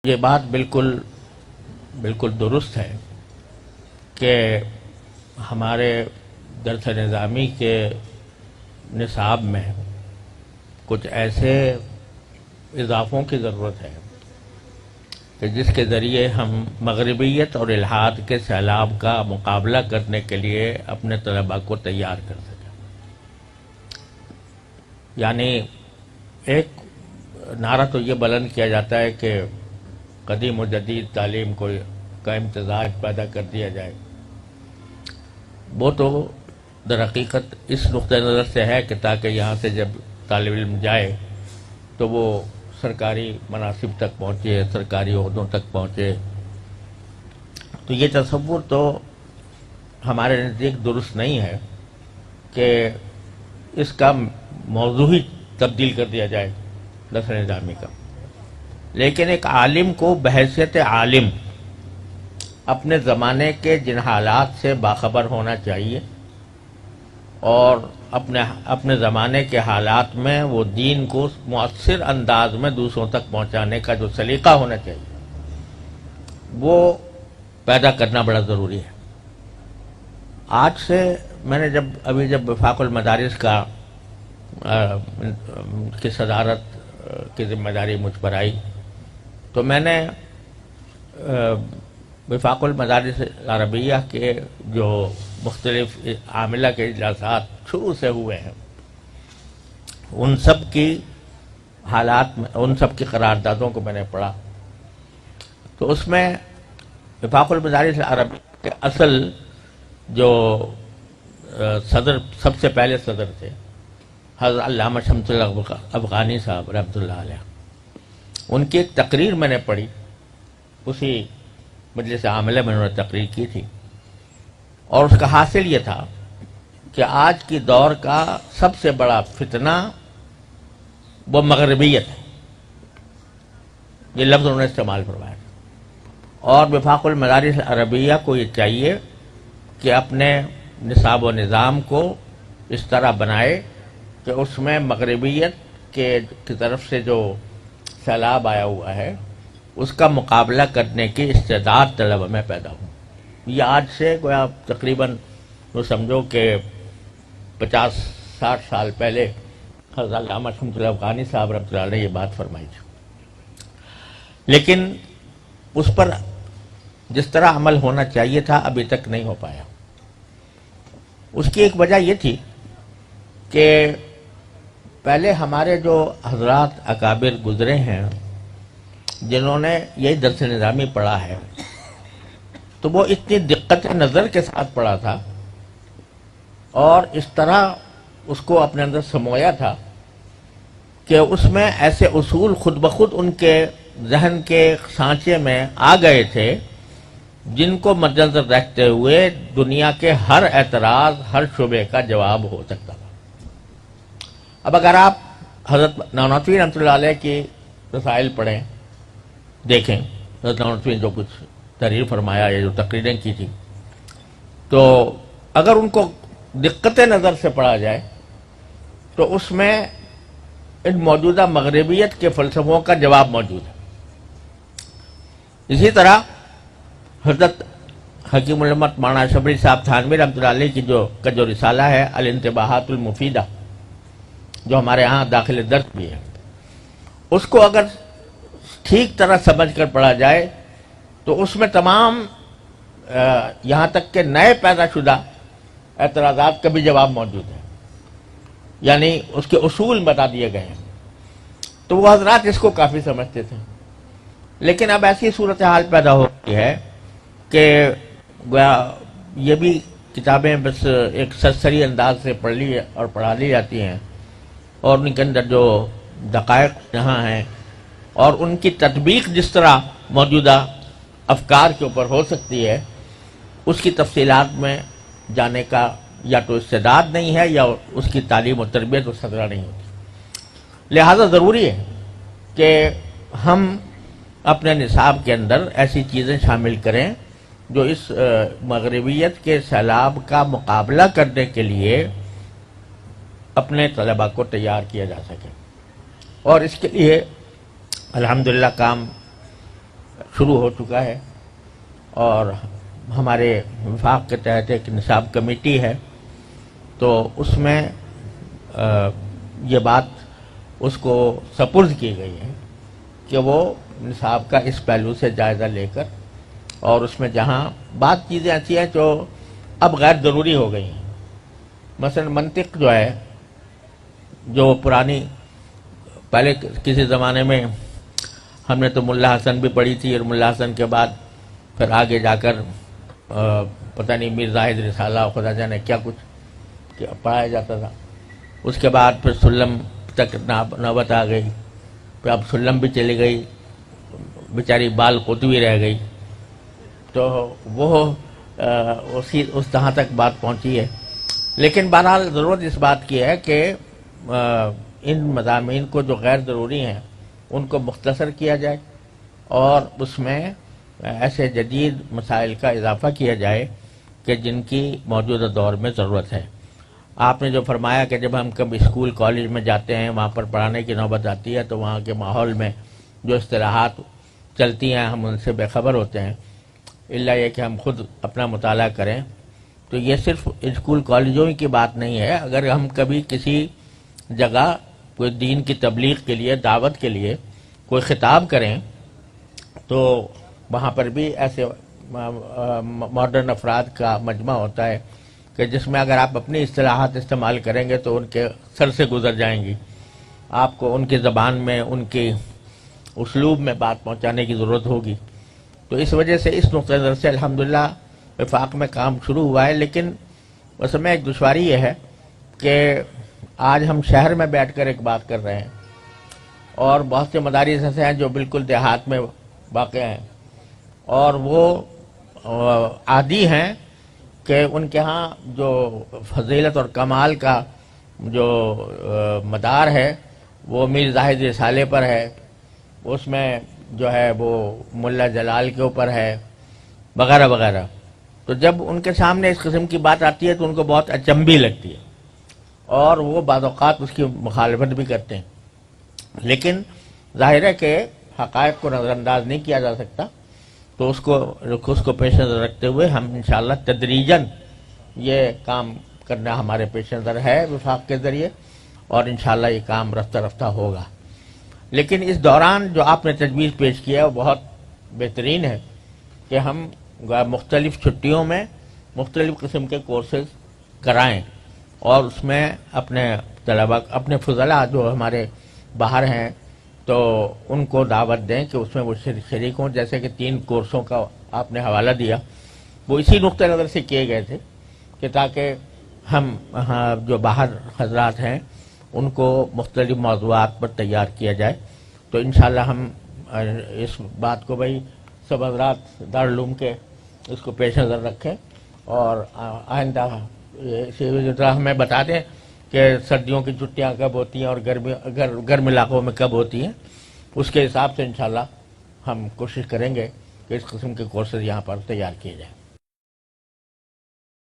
یہ بات بالکل درست ہے کہ ہمارے درس نظامی کے نصاب میں کچھ ایسے اضافوں کی ضرورت ہے کہ جس کے ذریعے ہم مغربیت اور الحاد کے سیلاب کا مقابلہ کرنے کے لیے اپنے طلباء کو تیار کر سکیں۔ یعنی ایک نعرہ تو یہ بلند کیا جاتا ہے کہ قدیم و جدید تعلیم کا امتزاج پیدا کر دیا جائے، وہ تو در حقیقت اس نقطۂ نظر سے ہے کہ تاکہ یہاں سے جب طالب علم جائے تو وہ سرکاری مناصب تک پہنچے، سرکاری عہدوں تک پہنچے۔ تو یہ تصور تو ہمارے نزدیک درست نہیں ہے کہ اس کا موضوع ہی تبدیل کر دیا جائے درس نظامی کا۔ لیکن ایک عالم کو بحیثیت عالم اپنے زمانے کے جن حالات سے باخبر ہونا چاہیے اور اپنے زمانے کے حالات میں وہ دین کو مؤثر انداز میں دوسروں تک پہنچانے کا جو سلیقہ ہونا چاہیے وہ پیدا کرنا بڑا ضروری ہے۔ آج سے میں نے جب وفاق المدارس کی صدارت کی ذمہ داری مجھ پر آئی تو میں نے وفاق المدارس عربیہ کے جو مختلف عاملہ کے اجلاسات شروع سے ہوئے ہیں ان سب کی حالات میں، ان سب کی قراردادوں کو میں نے پڑھا تو اس میں وفاق المدارس عربیہ کے اصل جو صدر، سب سے پہلے صدر تھے حضرت علامہ شمس افغانی صاحب رحمۃ اللہ علیہ، ان کی ایک تقریر میں نے پڑھی، اسی مجلس عاملہ میں انہوں نے تقریر کی تھی، اور اس کا حاصل یہ تھا کہ آج کی دور کا سب سے بڑا فتنہ وہ مغربیت ہے، یہ لفظ انہوں نے استعمال فرمایا، اور وفاق المدارس عربیہ کو یہ چاہیے کہ اپنے نصاب و نظام کو اس طرح بنائے کہ اس میں مغربیت کی طرف سے جو سیلاب آیا ہوا ہے اس کا مقابلہ کرنے کی استعداد طلبہ میں پیدا ہو۔ یہ آج سے گویا تقریباً وہ سمجھو کہ 50-60 سال پہلے حضرت علامہ شمس افغانی صاحب رحمۃ اللہ علیہ نے یہ بات فرمائی تھی، لیکن اس پر جس طرح عمل ہونا چاہیے تھا ابھی تک نہیں ہو پایا۔ اس کی ایک وجہ یہ تھی کہ پہلے ہمارے جو حضرات اکابر گزرے ہیں جنہوں نے یہی درس نظامی پڑھا ہے تو وہ اتنی دقت نظر کے ساتھ پڑھا تھا اور اس طرح اس کو اپنے اندر سمویا تھا کہ اس میں ایسے اصول خود بخود ان کے ذہن کے سانچے میں آ گئے تھے جن کو مد نظر رکھتے ہوئے دنیا کے ہر اعتراض، ہر شبے کا جواب ہو سکتا تھا۔ اب اگر آپ حضرت نانوتوی رحمۃ اللہ علیہ کی رسائل پڑھیں، دیکھیں حضرت نانوتوی نے جو کچھ تحریر فرمایا یا جو تقریریں کی تھی، تو اگر ان کو دقت نظر سے پڑھا جائے تو اس میں ان موجودہ مغربیت کے فلسفوں کا جواب موجود ہے۔ اسی طرح حضرت حکیم الامت مولانا شبری صاحب تھانوی رحمۃ اللہ علیہ کی جو رسالہ ہے الانتباہات المفیدہ، جو ہمارے ہاں داخل درس بھی ہے، اس کو اگر ٹھیک طرح سمجھ کر پڑھا جائے تو اس میں تمام یہاں تک کہ نئے پیدا شدہ اعتراضات کا بھی جواب موجود ہے، یعنی اس کے اصول بتا دیے گئے ہیں۔ تو وہ حضرات اس کو کافی سمجھتے تھے، لیکن اب ایسی صورتحال پیدا ہو گئی ہے کہ یہ بھی کتابیں بس ایک سرسری انداز سے پڑھ لی اور پڑھا لی جاتی ہیں اور ان کے اندر جو دقائق یہاں ہیں اور ان کی تطبیق جس طرح موجودہ افکار کے اوپر ہو سکتی ہے اس کی تفصیلات میں جانے کا یا تو استعداد نہیں ہے یا اس کی تعلیم و تربیت اس طرح نہیں ہوتی۔ لہذا ضروری ہے کہ ہم اپنے نصاب کے اندر ایسی چیزیں شامل کریں جو اس مغربیت کے سیلاب کا مقابلہ کرنے کے لیے اپنے طلباء کو تیار کیا جا سکے، اور اس کے لیے الحمدللہ کام شروع ہو چکا ہے، اور ہمارے وفاق کے تحت ایک نصاب کمیٹی ہے، تو اس میں یہ بات اس کو سپرد کی گئی ہے کہ وہ نصاب کا اس پہلو سے جائزہ لے کر، اور اس میں جہاں بعض چیزیں ایسی ہیں جو اب غیر ضروری ہو گئی ہیں، مثلا منطق جو ہے، جو پرانی پہلے کسی زمانے میں ہم نے تو ملا حسن بھی پڑھی تھی، اور ملا حسن کے بعد پھر آگے جا کر پتہ نہیں میر زاہد رسالہ خدا جانے کیا کچھ پڑھایا جاتا تھا. اس کے بعد پھر سلم تک نوبت آ گئی، پھر اب سلم بھی چلی گئی، بیچاری بال قطبی رہ گئی، تو وہ اس طرح تک بات پہنچی ہے. لیکن بہرحال ضرورت اس بات کی ہے کہ ان مضامین کو جو غیر ضروری ہیں ان کو مختصر کیا جائے، اور اس میں ایسے جدید مسائل کا اضافہ کیا جائے کہ جن کی موجودہ دور میں ضرورت ہے. آپ نے جو فرمایا کہ جب ہم کبھی اسکول کالج میں جاتے ہیں، وہاں پر پڑھانے کی نوبت آتی ہے، تو وہاں کے ماحول میں جو اصطلاحات چلتی ہیں ہم ان سے بے خبر ہوتے ہیں، الا یہ کہ ہم خود اپنا مطالعہ کریں. تو یہ صرف اسکول کالجوں کی بات نہیں ہے، اگر ہم کبھی کسی جگہ کوئی دین کی تبلیغ کے لیے، دعوت کے لیے کوئی خطاب کریں، تو وہاں پر بھی ایسے ماڈرن افراد کا مجمع ہوتا ہے کہ جس میں اگر آپ اپنی اصطلاحات استعمال کریں گے تو ان کے سر سے گزر جائیں گی. آپ کو ان کی زبان میں، ان کی اسلوب میں بات پہنچانے کی ضرورت ہوگی. تو اس وجہ سے اس نقطۂ نظر سے الحمدللہ وفاق میں کام شروع ہوا ہے. لیکن اس میں ایک دشواری یہ ہے کہ آج ہم شہر میں بیٹھ کر ایک بات کر رہے ہیں، اور بہت سے مدارس ایسے ہیں جو بالکل دیہات میں واقع ہیں، اور وہ عادی ہیں کہ ان کے ہاں جو فضیلت اور کمال کا جو مدار ہے وہ میر زاہد رسالے پر ہے، اس میں جو ہے وہ ملا جلال کے اوپر ہے، وغیرہ وغیرہ. تو جب ان کے سامنے اس قسم کی بات آتی ہے تو ان کو بہت اچنبھی لگتی ہے، اور وہ بعض اوقات اس کی مخالفت بھی کرتے ہیں. لیکن ظاہر ہے کہ حقائق کو نظر انداز نہیں کیا جا سکتا، تو اس کو پیش نظر رکھتے ہوئے ہم انشاءاللہ تدریجاً یہ کام کرنا ہمارے پیش نظر ہے وفاق کے ذریعے، اور انشاءاللہ یہ کام رفتہ رفتہ ہوگا. لیکن اس دوران جو آپ نے تجویز پیش کیا ہے وہ بہت بہترین ہے کہ ہم مختلف چھٹیوں میں مختلف قسم کے کورسز کرائیں، اور اس میں اپنے طلباء، اپنے فضلاء جو ہمارے باہر ہیں، تو ان کو دعوت دیں کہ اس میں وہ شریک ہوں. جیسے کہ 3 کورسوں کا آپ نے حوالہ دیا، وہ اسی نقطۂ نظر سے کیے گئے تھے کہ تاکہ ہم جو باہر حضرات ہیں ان کو مختلف موضوعات پر تیار کیا جائے. تو انشاءاللہ ہم اس بات کو بھائی سب حضرات دارالعلوم کے اس کو پیش نظر رکھیں، اور آئندہ اسی طرح ہمیں بتا دیں کہ سردیوں کی چھٹیاں کب ہوتی ہیں اور گرم علاقوں میں کب ہوتی ہیں. اس کے حساب سے انشاءاللہ ہم کوشش کریں گے کہ اس قسم کے کورسز یہاں پر تیار کیے جائیں.